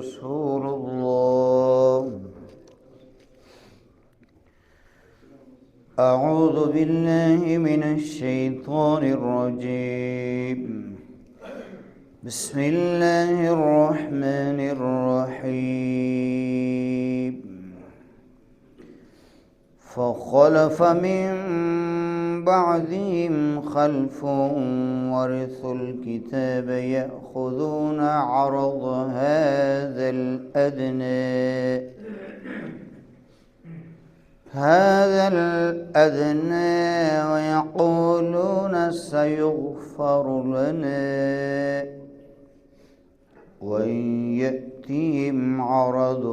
رسول الله. أعوذ بالله من الشيطان الرجيم. بسم الله الرحمن الرحيم. فخلف من بعدهم خلف ورثوا الكتاب يأخذون عرض هذا الأدنى ويقولون سيغفر لنا وإن يأتهم عرض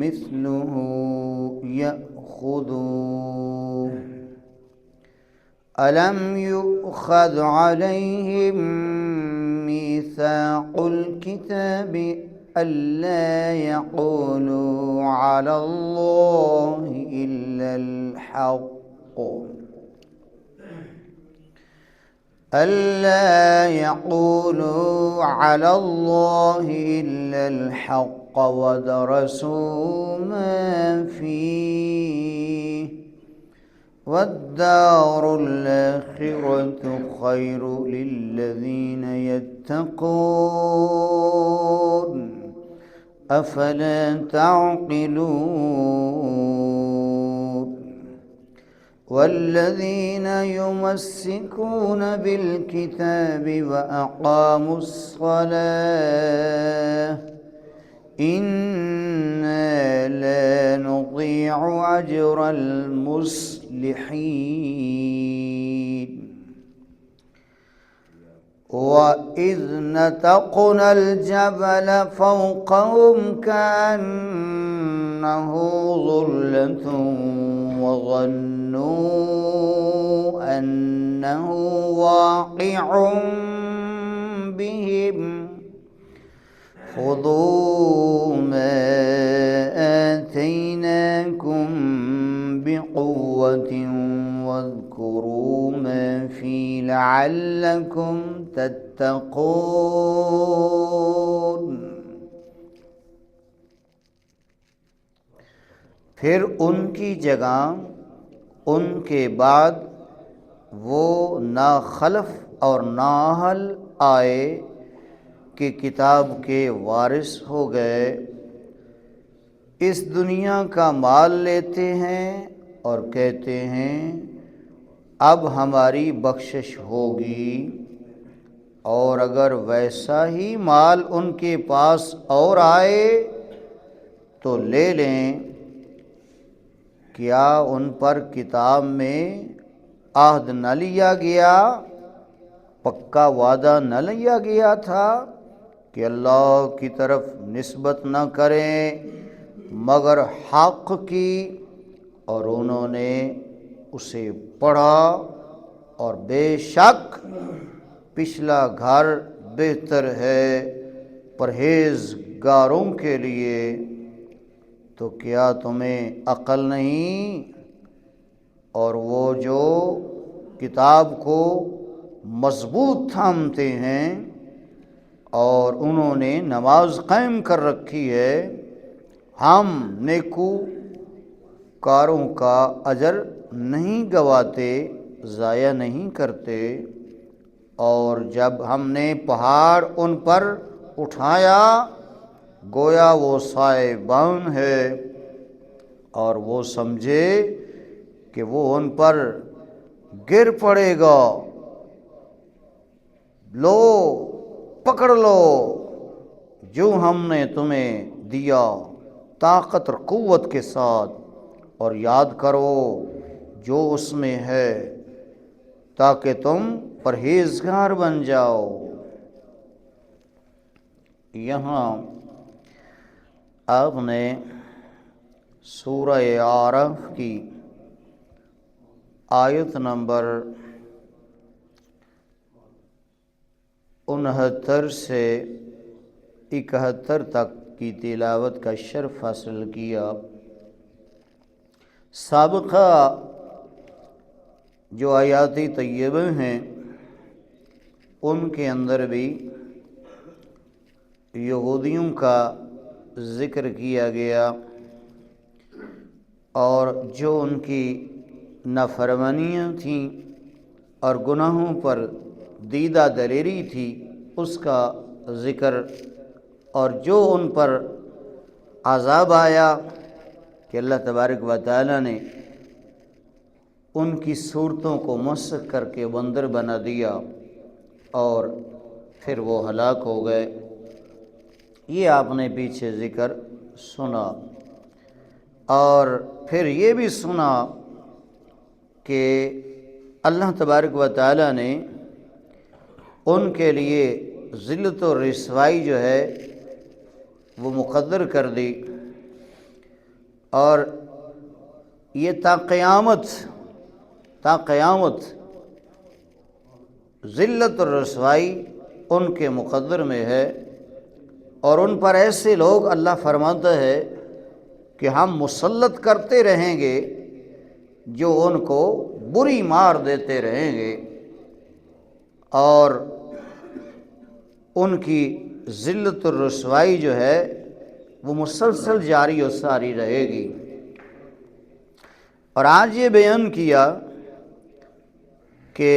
مثله يأخذوه ألم يؤخذ عليهم ميثاق الكتاب ألا يقولوا على الله إلا الحق ودرسوا ما فيه والدار الآخرة خير للذين يتقون أفلا تعقلون والذين يمسكون بالكتاب وأقاموا الصلاة إنا لا نضيع أجر المصلحين. وإذ نتقنا الجبل فوقهم كأنه ظلة وظنوا أنه واقع بهم خذوا ما آتيناكم بقوة واذكروا ما فيه لعلكم تتقون. پھر ان کی جگہ ان کے بعد وہ نہ خلف اور نہ حل آئے کہ کتاب کے وارث ہو گئے، اس دنیا کا مال لیتے ہیں اور کہتے ہیں اب ہماری بخشش ہوگی، اور اگر ویسا ہی مال ان کے پاس اور آئے تو لے لیں۔ کیا ان پر کتاب میں عہد نہ لیا گیا، پکا وعدہ نہ لیا گیا تھا کہ اللہ کی طرف نسبت نہ کریں مگر حق کی، اور انہوں نے اسے پڑھا، اور بے شک پچھلا گھر بہتر ہے پرہیزگاروں کے لیے۔ تو کیا تمہیں عقل نہیں؟ اور وہ جو کتاب کو مضبوط تھامتے ہیں اور انہوں نے نماز قائم کر رکھی ہے، ہم نیکوکاروں کا اجر نہیں گواتے، ضائع نہیں کرتے۔ اور جب ہم نے پہاڑ ان پر اٹھایا گویا وہ سائبان ہے، اور وہ سمجھے کہ وہ ان پر گر پڑے گا، لو پکڑ لو جو ہم نے تمہیں دیا طاقت اور قوت کے ساتھ، اور یاد کرو جو اس میں ہے تاکہ تم پرہیزگار بن جاؤ۔ یہاں آپ نے سورہ اعراف کی آیت نمبر 69 سے 71 تک کی تلاوت کا شرف حاصل کیا۔ سابقہ جو آیات طیبہ ہیں ان کے اندر بھی یہودیوں کا ذکر کیا گیا اور جو ان کی نافرمانیاں تھیں اور گناہوں پر دیدہ دلیری تھی اس کا ذکر، اور جو ان پر عذاب آیا کہ اللہ تبارک و تعالیٰ نے ان کی صورتوں کو مسخ کر کے بندر بنا دیا اور پھر وہ ہلاک ہو گئے، یہ آپ نے پیچھے ذکر سنا۔ اور پھر یہ بھی سنا کہ اللہ تبارک و تعالیٰ نے ان کے لیے ذلت و رسوائی جو ہے وہ مقدر کر دی، اور یہ تا قیامت ذلت اور رسوائی ان کے مقدر میں ہے، اور ان پر ایسے لوگ اللہ فرماتا ہے کہ ہم مسلط کرتے رہیں گے جو ان کو بری مار دیتے رہیں گے، اور ان کی ذلت اور رسوائی جو ہے وہ مسلسل جاری و ساری رہے گی۔ اور آج یہ بیان کیا کہ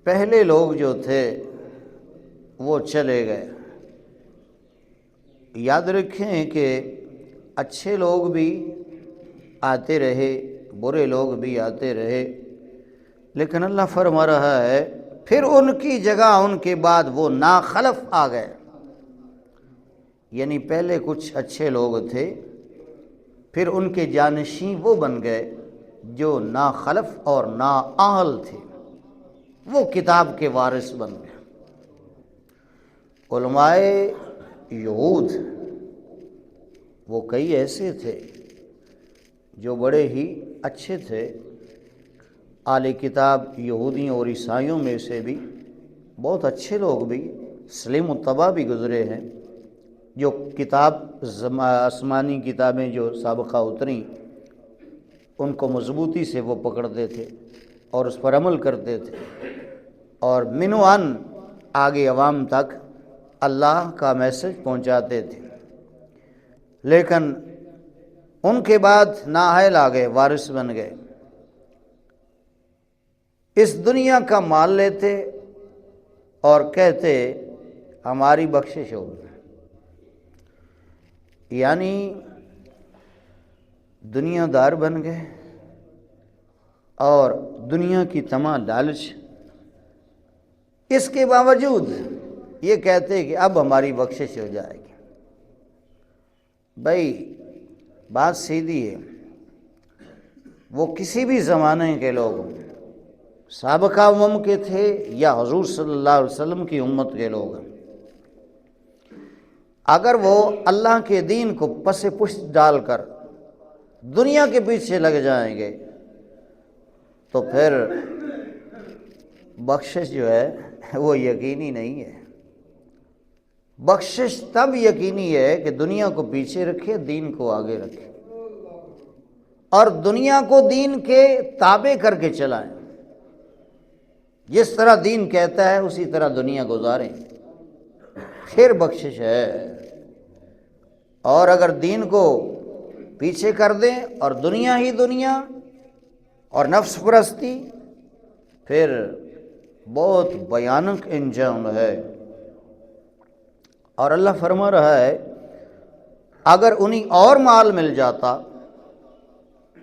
پہلے لوگ جو تھے وہ چلے گئے۔ یاد رکھیں کہ اچھے لوگ بھی آتے رہے، برے لوگ بھی آتے رہے، لیکن اللہ فرما رہا ہے پھر ان کی جگہ ان کے بعد وہ ناخلف آ گئے، یعنی پہلے کچھ اچھے لوگ تھے، پھر ان کے جانشین وہ بن گئے جو ناخلف اور نااہل تھے، وہ کتاب کے وارث بن گئے۔ علماء یہود وہ کئی ایسے تھے جو بڑے ہی اچھے تھے، اہل کتاب یہودیوں اور عیسائیوں میں سے بھی بہت اچھے لوگ بھی سلیم الطبع بھی گزرے ہیں، جو کتاب آسمانی کتابیں جو سابقہ اتریں ان کو مضبوطی سے وہ پکڑتے تھے اور اس پر عمل کرتے تھے، اور منوان آگے عوام تک اللہ کا میسج پہنچاتے تھے، لیکن ان کے بعد نااہل آ گئے، وارث بن گئے، اس دنیا کا مال لیتے اور کہتے ہماری بخشش ہوگی، یعنی دنیا دار بن گئے اور دنیا کی تمام لالچ، اس کے باوجود یہ کہتے کہ اب ہماری بخشش ہو جائے گی۔ بھائی بات سیدھی ہے، وہ کسی بھی زمانے کے لوگ ہوں، سابقہ امم کے تھے یا حضور صلی اللہ علیہ وسلم کی امت کے لوگ ہیں، اگر وہ اللہ کے دین کو پس پشت ڈال کر دنیا کے پیچھے لگ جائیں گے تو پھر بخشش جو ہے وہ یقینی نہیں ہے۔ بخشش تب یقینی ہے کہ دنیا کو پیچھے رکھے، دین کو آگے رکھے، اور دنیا کو دین کے تابع کر کے چلائیں، جس طرح دین کہتا ہے اسی طرح دنیا گزاریں، پھر بخشش ہے۔ اور اگر دین کو پیچھے کر دیں اور دنیا ہی دنیا اور نفس پرستی، پھر بہت بھیانک انجام ہے۔ اور اللہ فرما رہا ہے اگر انہیں اور مال مل جاتا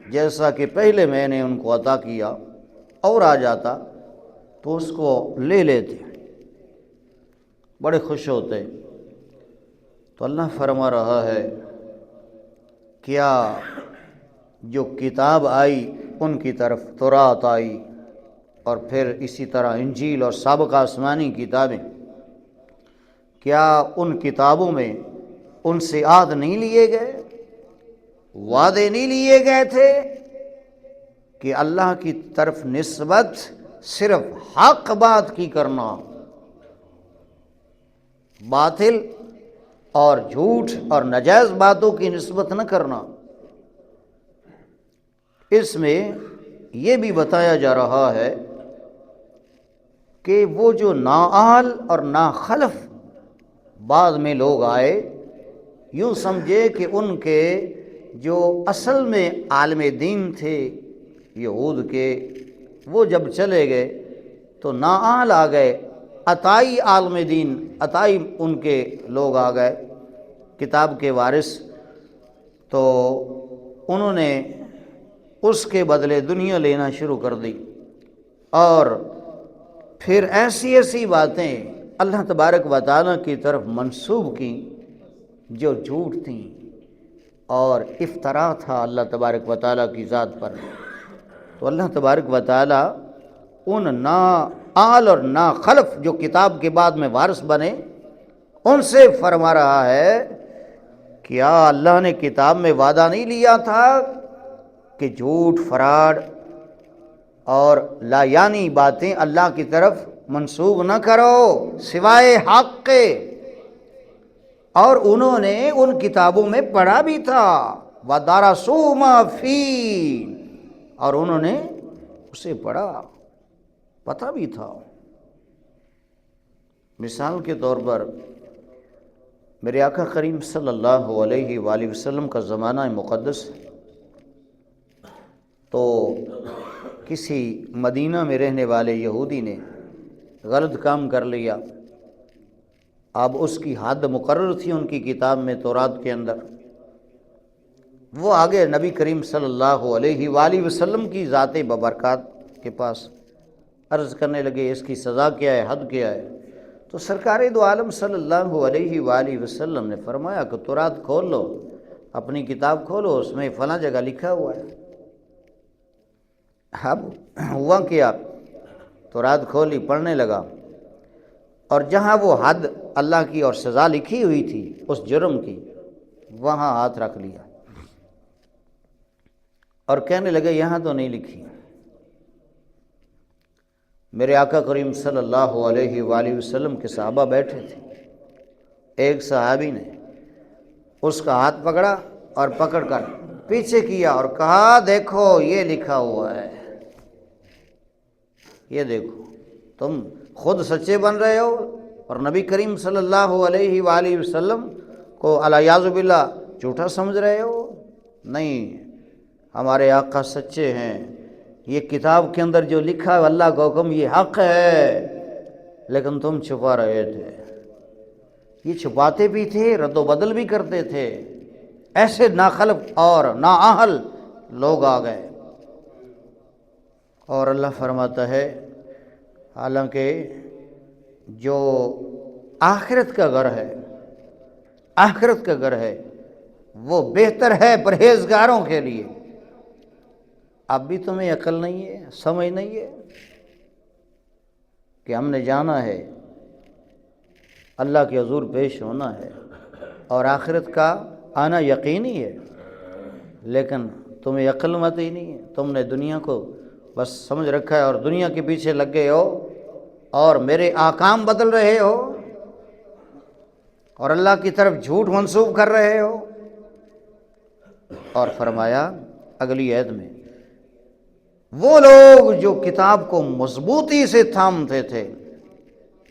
جیسا کہ پہلے میں نے ان کو عطا کیا اور آ جاتا تو اس کو لے لیتے، بڑے خوش ہوتے۔ تو اللہ فرما رہا ہے کیا جو کتاب آئی ان کی طرف تورات آئی، اور پھر اسی طرح انجیل اور سابقہ آسمانی کتابیں، کیا ان کتابوں میں ان سے عہد نہیں لیے گئے، وعدے نہیں لیے گئے تھے کہ اللہ کی طرف نسبت صرف حق بات کی کرنا، باطل اور جھوٹ اور ناجائز باتوں کی نسبت نہ کرنا۔ اس میں یہ بھی بتایا جا رہا ہے کہ وہ جو نااہل اور ناخلف بعد میں لوگ آئے یوں سمجھے کہ ان کے جو اصل میں عالم دین تھے یہود کے، وہ جب چلے گئے تو نااہل آ گئے، عطائی عالم دین، عطائی ان کے لوگ آ گئے، کتاب کے وارث، تو انہوں نے اس کے بدلے دنیا لینا شروع کر دی، اور پھر ایسی ایسی باتیں اللہ تبارک و تعالیٰ کی طرف منسوب کی جو جھوٹ تھیں اور افتراء تھا اللہ تبارک و تعالیٰ کی ذات پر۔ تو اللہ تبارک و تعالیٰ ان نا آل اور نا خلف جو کتاب کے بعد میں وارث بنے، ان سے فرما رہا ہے، کیا اللہ نے کتاب میں وعدہ نہیں لیا تھا کہ جھوٹ، فراڈ اور لا یعنی باتیں اللہ کی طرف منسوب نہ کرو سوائے حق کے؟ اور انہوں نے ان کتابوں میں پڑھا بھی تھا، وَدَرَسُوا مَا فِيهِ، اور انہوں نے اسے پڑھا، پتہ بھی تھا۔ مثال کے طور پر میرے آقا کریم صلی اللہ علیہ وآلہ وسلم کا زمانہ مقدس، تو کسی مدینہ میں رہنے والے یہودی نے غلط کام کر لیا۔ اب اس کی حد مقرر تھی ان کی کتاب میں، تورات کے اندر۔ وہ آگے نبی کریم صلی اللہ علیہ وآلہ وسلم کی ذات ببرکات کے پاس عرض کرنے لگے، اس کی سزا کیا ہے، حد کیا ہے؟ تو سرکار دو عالم صلی اللہ علیہ وآلہ وسلم نے فرمایا کہ تورات کھول لو، اپنی کتاب کھولو، اس میں فلاں جگہ لکھا ہوا ہے۔ اب ہوا کیا، تورات کھولی، پڑھنے لگا، اور جہاں وہ حد اللہ کی اور سزا لکھی ہوئی تھی اس جرم کی، وہاں ہاتھ رکھ لیا اور کہنے لگے یہاں تو نہیں لکھی۔ میرے آقا کریم صلی اللہ علیہ وآلہ وسلم کے صحابہ بیٹھے تھے، ایک صحابی نے اس کا ہاتھ پکڑا اور پکڑ کر پیچھے کیا اور کہا، دیکھو یہ لکھا ہوا ہے، یہ دیکھو، تم خود سچے بن رہے ہو اور نبی کریم صلی اللہ علیہ وآلہ وسلم کو الیاذ باللہ جھوٹا سمجھ رہے ہو۔ نہیں، ہمارے آقا سچے ہیں، یہ کتاب کے اندر جو لکھا ہے اللہ کا حکم یہ حق ہے، لیکن تم چھپا رہے تھے۔ یہ چھپاتے بھی تھے، رد و بدل بھی کرتے تھے، ایسے ناخلف اور نااہل لوگ آ گئے۔ اور اللہ فرماتا ہے، حالانکہ جو آخرت کا گھر ہے، آخرت کا گھر ہے، وہ بہتر ہے پرہیزگاروں کے لیے۔ اب بھی تمہیں عقل نہیں ہے، سمجھ نہیں ہے کہ ہم نے جانا ہے، اللہ کے حضور پیش ہونا ہے، اور آخرت کا آنا یقینی ہے، لیکن تمہیں عقل مت ہی نہیں ہے، تم نے دنیا کو بس سمجھ رکھا ہے اور دنیا کے پیچھے لگ گئے ہو اور میرے احکام بدل رہے ہو اور اللہ کی طرف جھوٹ منسوب کر رہے ہو۔ اور فرمایا اگلی آیت میں، وہ لوگ جو کتاب کو مضبوطی سے تھامتے تھے۔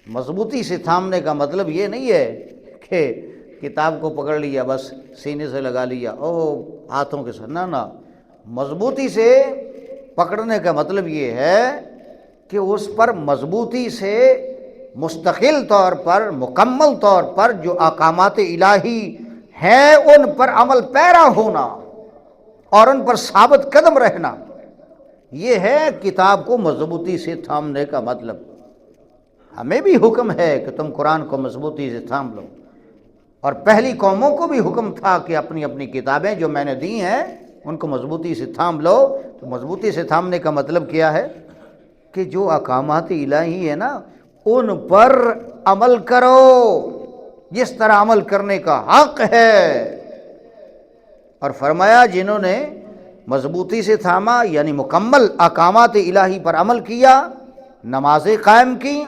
مضبوطی سے تھامنے کا مطلب یہ نہیں ہے کہ کتاب کو پکڑ لیا بس سینے سے لگا لیا ہاتھوں کے ساتھ، نہ، مضبوطی سے پکڑنے کا مطلب یہ ہے کہ اس پر مضبوطی سے مستقل طور پر، مکمل طور پر جو احکامات الہی ہیں ان پر عمل پیرا ہونا اور ان پر ثابت قدم رہنا، یہ ہے کتاب کو مضبوطی سے تھامنے کا مطلب۔ ہمیں بھی حکم ہے کہ تم قرآن کو مضبوطی سے تھام لو، اور پہلی قوموں کو بھی حکم تھا کہ اپنی اپنی کتابیں جو میں نے دی ہیں ان کو مضبوطی سے تھام لو۔ تو مضبوطی سے تھامنے کا مطلب کیا ہے کہ جو احکامات الہی ہیں نا ان پر عمل کرو جس طرح عمل کرنے کا حق ہے۔ اور فرمایا جنہوں نے مضبوطی سے تھاما یعنی مکمل احکامات الہی پر عمل کیا، نمازیں قائم کی،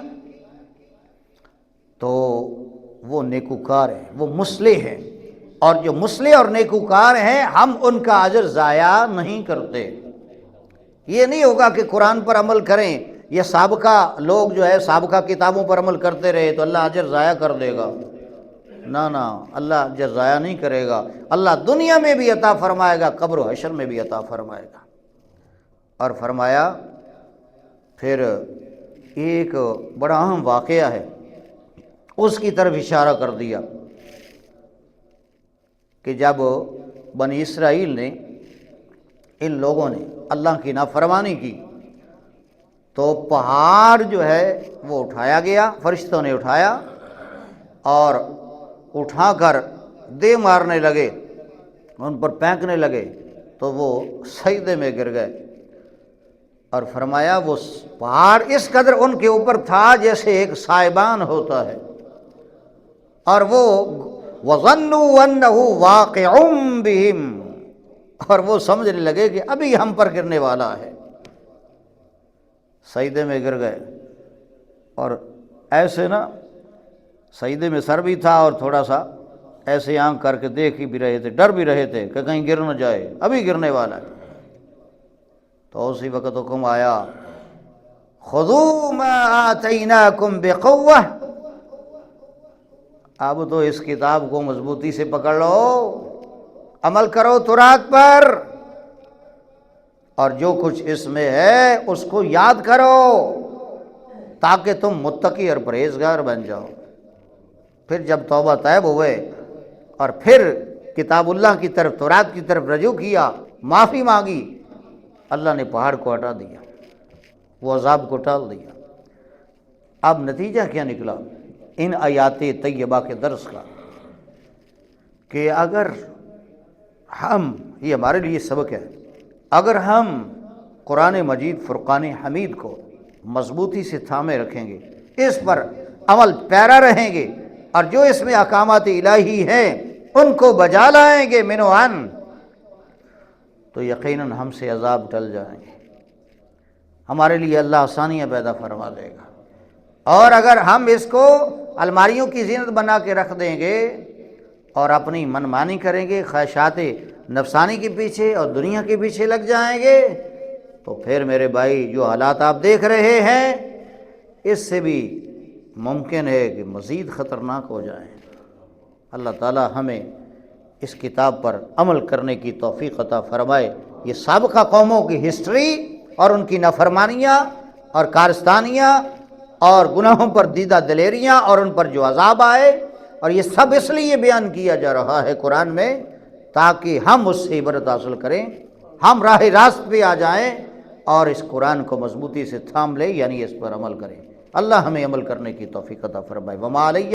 تو وہ نیکوکار ہیں، وہ مصلح ہیں، اور جو مصلح اور نیکوکار ہیں ہم ان کا اجر ضائع نہیں کرتے۔ یہ نہیں ہوگا کہ قرآن پر عمل کریں، یہ سابقہ لوگ جو ہے سابقہ کتابوں پر عمل کرتے رہے تو اللہ اجر ضائع کر دے گا۔ نہ اللہ جزایا نہیں کرے گا، اللہ دنیا میں بھی عطا فرمائے گا، قبر و حشر میں بھی عطا فرمائے گا۔ اور فرمایا پھر ایک بڑا اہم واقعہ ہے، اس کی طرف اشارہ کر دیا کہ جب بنی اسرائیل نے، ان لوگوں نے اللہ کی نافرمانی کی تو پہاڑ جو ہے وہ اٹھایا گیا، فرشتوں نے اٹھایا اور اٹھا کر دے مارنے لگے، ان پر پھینکنے لگے تو وہ سجدے میں گر گئے۔ اور فرمایا وہ پہاڑ اس قدر ان کے اوپر تھا جیسے ایک سائبان ہوتا ہے، اور وہ وَظَنُّوا أَنَّهُ وَاقِعٌ بِهِمْ، اور وہ سمجھنے لگے کہ ابھی ہم پر گرنے والا ہے، سجدے میں گر گئے۔ اور ایسے نا سجدے میں سر بھی تھا اور تھوڑا سا ایسے آنکھ کر کے دیکھ بھی رہے تھے، ڈر بھی رہے تھے کہ کہیں گر نہ جائے، ابھی گرنے والا ہے۔ تو اسی وقت حکم آیا خُذُوا مَا آتَيْنَاكُمْ بِقُوَّةٍ، اب تو اس کتاب کو مضبوطی سے پکڑ لو، عمل کرو تورات پر، اور جو کچھ اس میں ہے اس کو یاد کرو تاکہ تم متقی اور پرہیزگار بن جاؤ۔ پھر جب توبہ طیب ہوئے اور پھر کتاب اللہ کی طرف، تورات کی طرف رجوع کیا، معافی مانگی، اللہ نے پہاڑ کو ہٹا دیا، وہ عذاب کو ٹال دیا۔ اب نتیجہ کیا نکلا ان آیات طیبہ کے درس کا، کہ اگر ہم، یہ ہمارے لیے سبق ہے، اگر ہم قرآن مجید فرقان حمید کو مضبوطی سے تھامے رکھیں گے، اس پر عمل پیرا رہیں گے، اور جو اس میں احکامات الہی ہیں ان کو بجا لائیں گے من و عن، تو یقیناً ہم سے عذاب ٹل جائیں گے، ہمارے لیے اللہ آسانیاں پیدا فرما دے گا۔ اور اگر ہم اس کو الماریوں کی زینت بنا کے رکھ دیں گے اور اپنی منمانی کریں گے، خواہشات نفسانی کے پیچھے اور دنیا کے پیچھے لگ جائیں گے، تو پھر میرے بھائی جو حالات آپ دیکھ رہے ہیں اس سے بھی ممکن ہے کہ مزید خطرناک ہو جائیں۔ اللہ تعالی ہمیں اس کتاب پر عمل کرنے کی توفیق عطا فرمائے۔ یہ سابقہ قوموں کی ہسٹری اور ان کی نافرمانیاں اور کارستانیاں اور گناہوں پر دیدہ دلیریاں اور ان پر جو عذاب آئے، اور یہ سب اس لیے بیان کیا جا رہا ہے قرآن میں تاکہ ہم اس سے عبرت حاصل کریں، ہم راہ راست پہ آ جائیں اور اس قرآن کو مضبوطی سے تھام لیں، یعنی اس پر عمل کریں۔ اللہ ہمیں عمل کرنے کی توفیق عطا فرمائے۔ وما علیہ